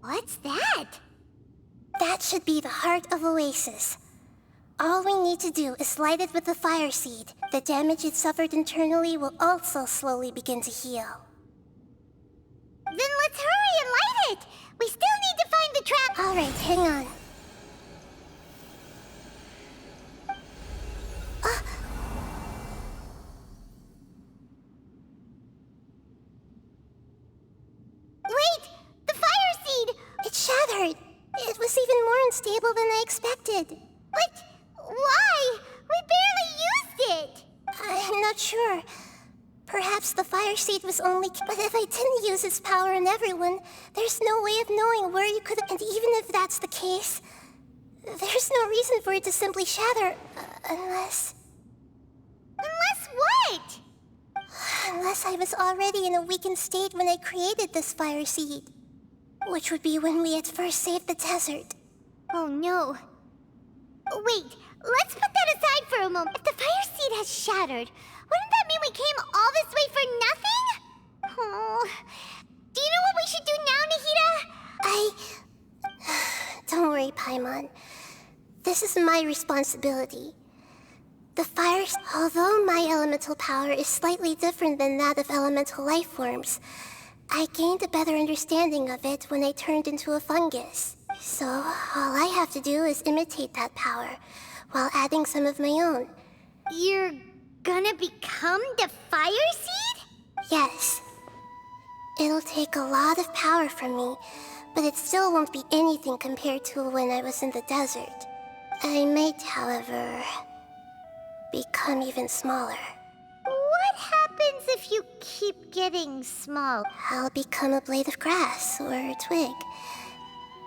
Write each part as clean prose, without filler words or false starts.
What's that? That should be the heart of Oasis. All we need to do is light it with the fire seed. The damage it suffered internally will also slowly begin to heal. Then let's hurry and light it! We still need to find the trap! Alright, hang on. Wait! The fire seed! It shattered! It was even more unstable than I expected. But why? We barely used it! I'm not sure. Perhaps the fire seed was only... But if I didn't use its power on everyone, there's no way of knowing where you could... And even if that's the case, there's no reason for it to simply shatter, unless... Unless what? Unless I was already in a weakened state when I created this fire seed. Which would be when we had first saved the desert. Oh no. Wait, let's put that aside for a moment. If the fire seed has shattered, wouldn't that mean we came all this way for nothing? Oh. Do you know what we should do now, Nahida? Don't worry, Paimon. This is my responsibility. The fire... Although my elemental power is slightly different than that of elemental life forms, I gained a better understanding of it when I turned into a fungus. So, all I have to do is imitate that power, while adding some of my own. You're gonna become the fire seed? Yes. It'll take a lot of power from me, but it still won't be anything compared to when I was in the desert. I might, however, become even smaller. What happens if you keep getting small? I'll become a blade of grass or a twig.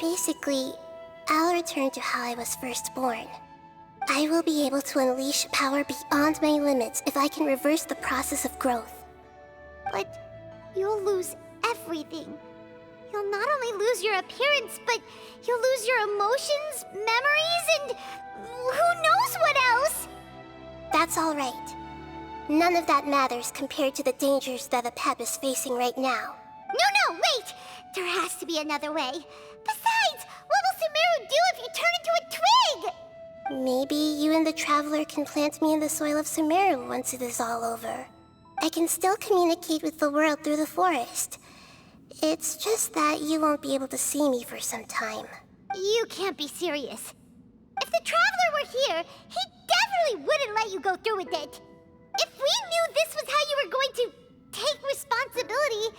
Basically, I'll return to how I was first born. I will be able to unleash power beyond my limits if I can reverse the process of growth. But you'll lose everything. You'll not only lose your appearance, but you'll lose your emotions, memories, and who knows what else? That's all right. None of that matters compared to the dangers that apep is facing right now. No, wait! There has to be another way. Besides, what will Sumeru do if you turn into a twig? Maybe you and the Traveler can plant me in the soil of Sumeru once it is all over. I can still communicate with the world through the forest. It's just that you won't be able to see me for some time. You can't be serious. If the Traveler were here, he definitely wouldn't let you go through with it. If we knew this was how you were going to take responsibility,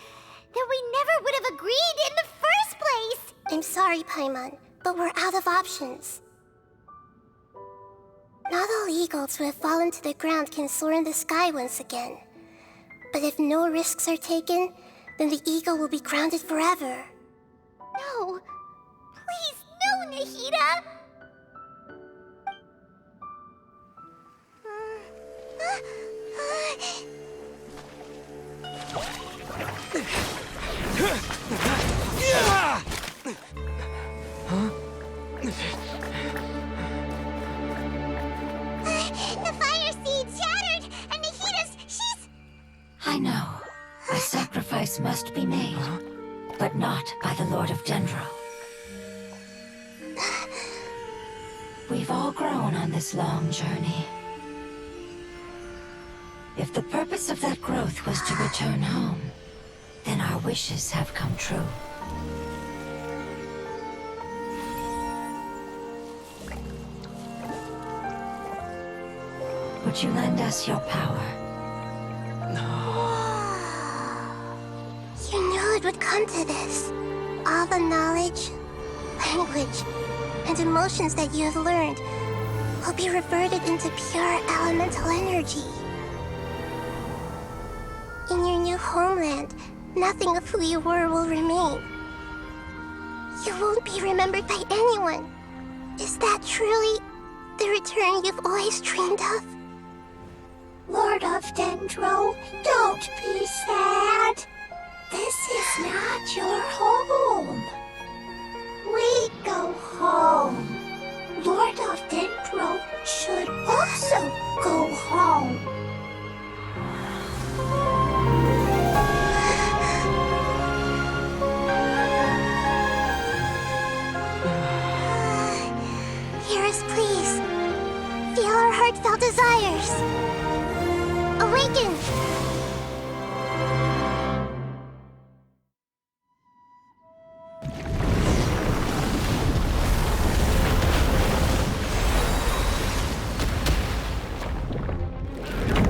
then we never would have agreed in the first place! I'm sorry, Paimon, but we're out of options. Not all eagles who have fallen to the ground can soar in the sky once again. But if no risks are taken, then the eagle will be grounded forever. No. Please, no, Nahida! The fire seed shattered, and she's... I know. A sacrifice must be made, but not by the Lord of Dendro. We've all grown on this long journey. If the purpose of that growth was to return home, then our wishes have come true. Would you lend us your power? You knew it would come to this. All the knowledge, language, and emotions that you have learned will be reverted into pure elemental energy. In your new homeland, nothing of who you were will remain. You won't be remembered by anyone. Is that truly the return you've always dreamed of? Lord of Dendro, don't be sad. This is not your home. We go home. Lord of Dendro should also go home. begin.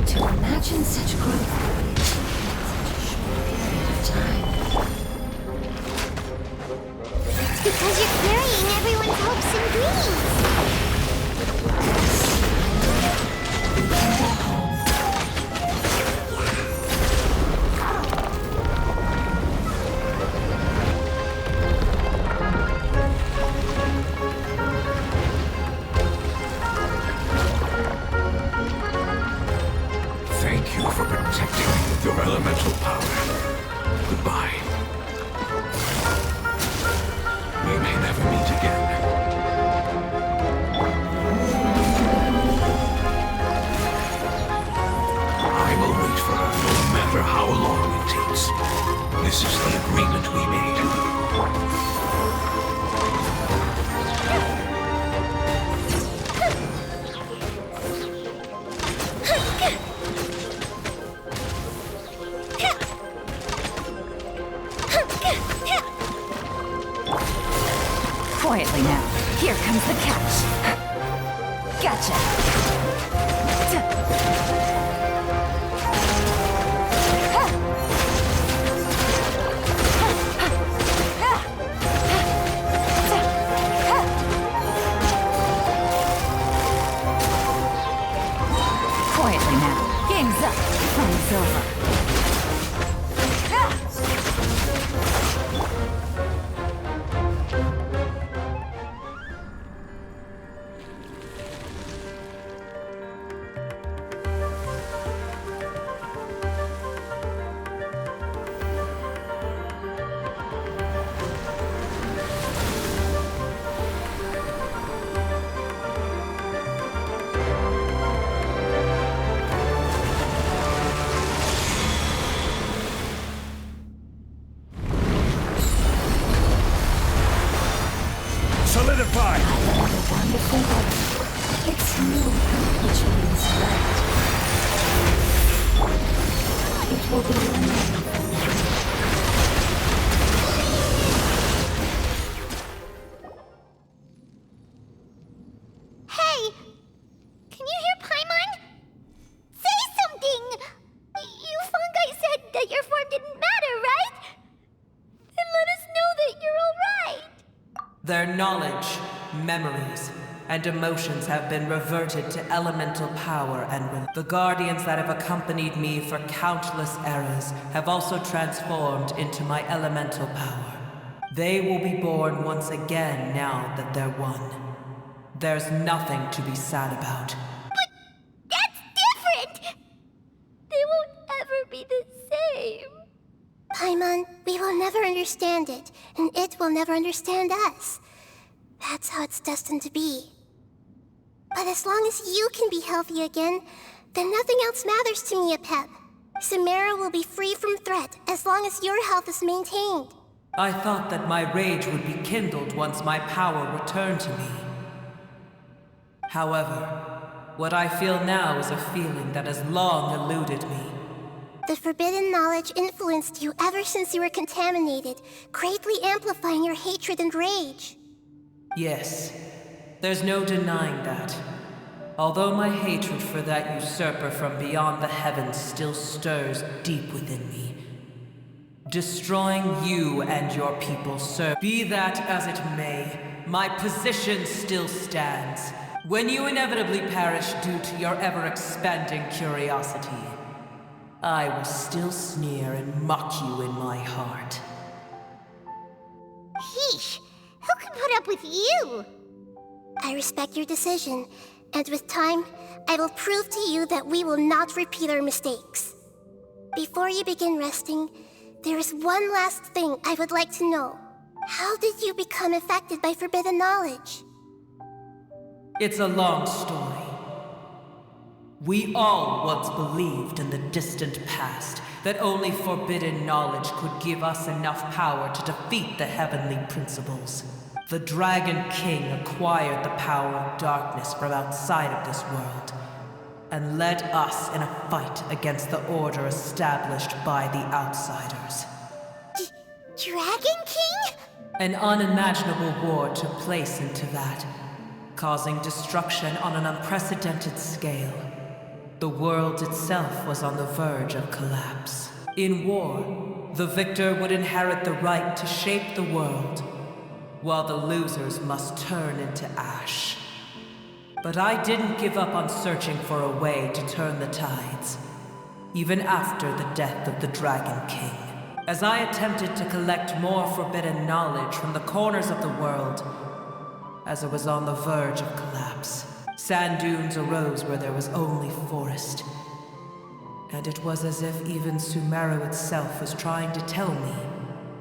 To imagine such growth in such a short period of time. It's because you're carrying everyone's hopes and dreams. Thank you for protecting your elemental power. Goodbye. We may never meet again. I will wait for her no matter how long it takes. This is the agreement we made. Quietly now. Here comes the catch. Gotcha. Quietly now. Game's up. Fun's over. Solidify! Wonderful world. It's new, which means right. It will be wonderful. Hey! Can you hear Paimon? Say something! You fungi said that your form didn't matter, right? Then let us know that you're alright! Their knowledge, memories, and emotions have been reverted to elemental power and the guardians that have accompanied me for countless eras have also transformed into my elemental power. They will be born once again now that they're one. There's nothing to be sad about. But that's different! They won't ever be the same. Paimon, we will never understand it, and it will never understand us. That's how it's destined to be. But as long as you can be healthy again, then nothing else matters to me, apep. Samara will be free from threat as long as your health is maintained. I thought that my rage would be kindled once my power returned to me. However, what I feel now is a feeling that has long eluded me. The forbidden knowledge influenced you ever since you were contaminated, greatly amplifying your hatred and rage. Yes, there's no denying that. Although my hatred for that usurper from beyond the heavens still stirs deep within me. Destroying you and your people, sir. Be that as it may, my position still stands. When you inevitably perish due to your ever-expanding curiosity, I will still sneer and mock you in my heart. Heesh, who can put up with you? I respect your decision, and with time, I will prove to you that we will not repeat our mistakes. Before you begin resting, there is one last thing I would like to know. How did you become affected by forbidden knowledge? It's a long story. We all once believed in the distant past that only forbidden knowledge could give us enough power to defeat the heavenly principles. The Dragon King acquired the power of darkness from outside of this world. and led us in a fight against the order established by the outsiders. Dragon King? An unimaginable war took place into that, causing destruction on an unprecedented scale. The world itself was on the verge of collapse. In war, the victor would inherit the right to shape the world, while the losers must turn into ash. But I didn't give up on searching for a way to turn the tides, even after the death of the Dragon King. As I attempted to collect more forbidden knowledge from the corners of the world, as it was on the verge of collapse, sand dunes arose where there was only forest. And it was as if even Sumeru itself was trying to tell me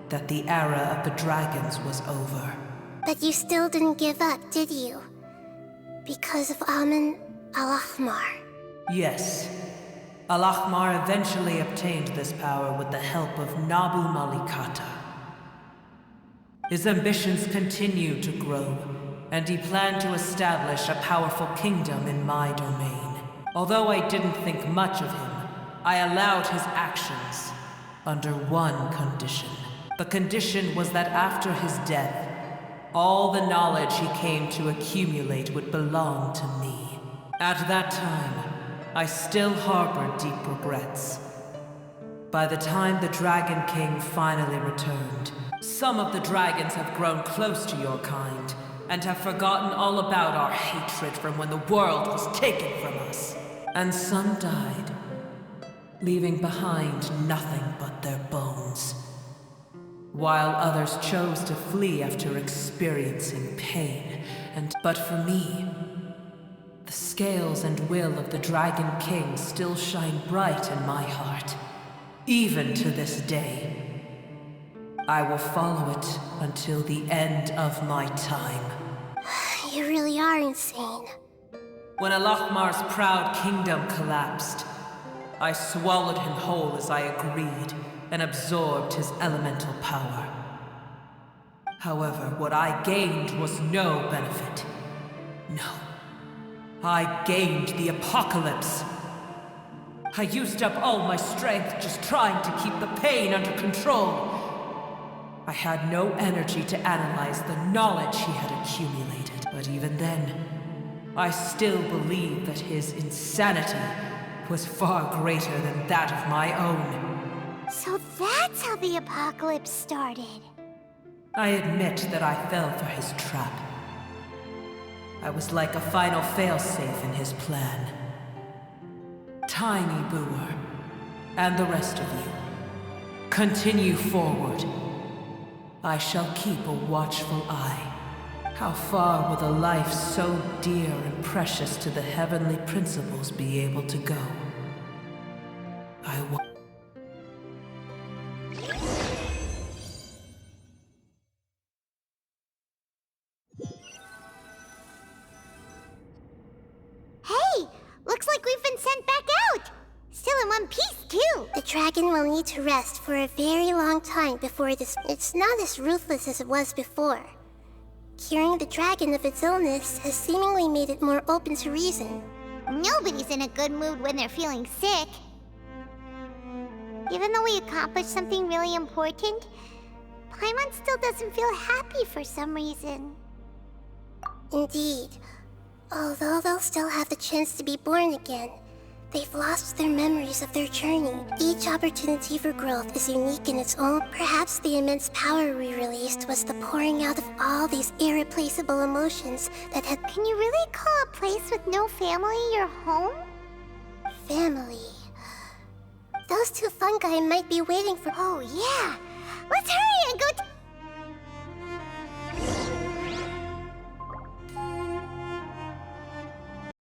that the era of the dragons was over. But you still didn't give up, did you? Because of Amun Al-Ahmar. Yes. Al-Ahmar eventually obtained this power with the help of Nabu Malikata. His ambitions continued to grow, and he planned to establish a powerful kingdom in my domain. Although I didn't think much of him, I allowed his actions under one condition. The condition was that after his death, all the knowledge he came to accumulate would belong to me. At that time, I still harbored deep regrets. By the time the Dragon King finally returned, some of the dragons have grown close to your kind, and have forgotten all about our hatred from when the world was taken from us. And some died, leaving behind nothing but their bones, while others chose to flee after experiencing pain. But for me, the scales and will of the Dragon King still shine bright in my heart. Even to this day, I will follow it until the end of my time. You really are insane. When Al-Ahmar's proud kingdom collapsed, I swallowed him whole as I agreed, and absorbed his elemental power. However, what I gained was no benefit. No. I gained the apocalypse. I used up all my strength just trying to keep the pain under control. I had no energy to analyze the knowledge he had accumulated. But even then, I still believed that his insanity was far greater than that of my own. So that's how the apocalypse started. I admit that I fell for his trap. I was like a final failsafe in his plan. Tiny Booer, and the rest of you, continue forward. I shall keep a watchful eye. How far will a life so dear and precious to the heavenly principles be able to go? Hey! Looks like we've been sent back out! Still in one piece, too! The dragon will need to rest for a very long time before it's not as ruthless as it was before. Curing the dragon of its illness has seemingly made it more open to reason. Nobody's in a good mood when they're feeling sick. Even though we accomplished something really important, Paimon still doesn't feel happy for some reason. Indeed. Although they'll still have the chance to be born again, they've lost their memories of their journey. Each opportunity for growth is unique in its own. Perhaps the immense power we released was the pouring out of all these irreplaceable emotions that had... Can you really call a place with no family your home? Family. Those two fungi might be waiting for... Oh yeah! Let's hurry and go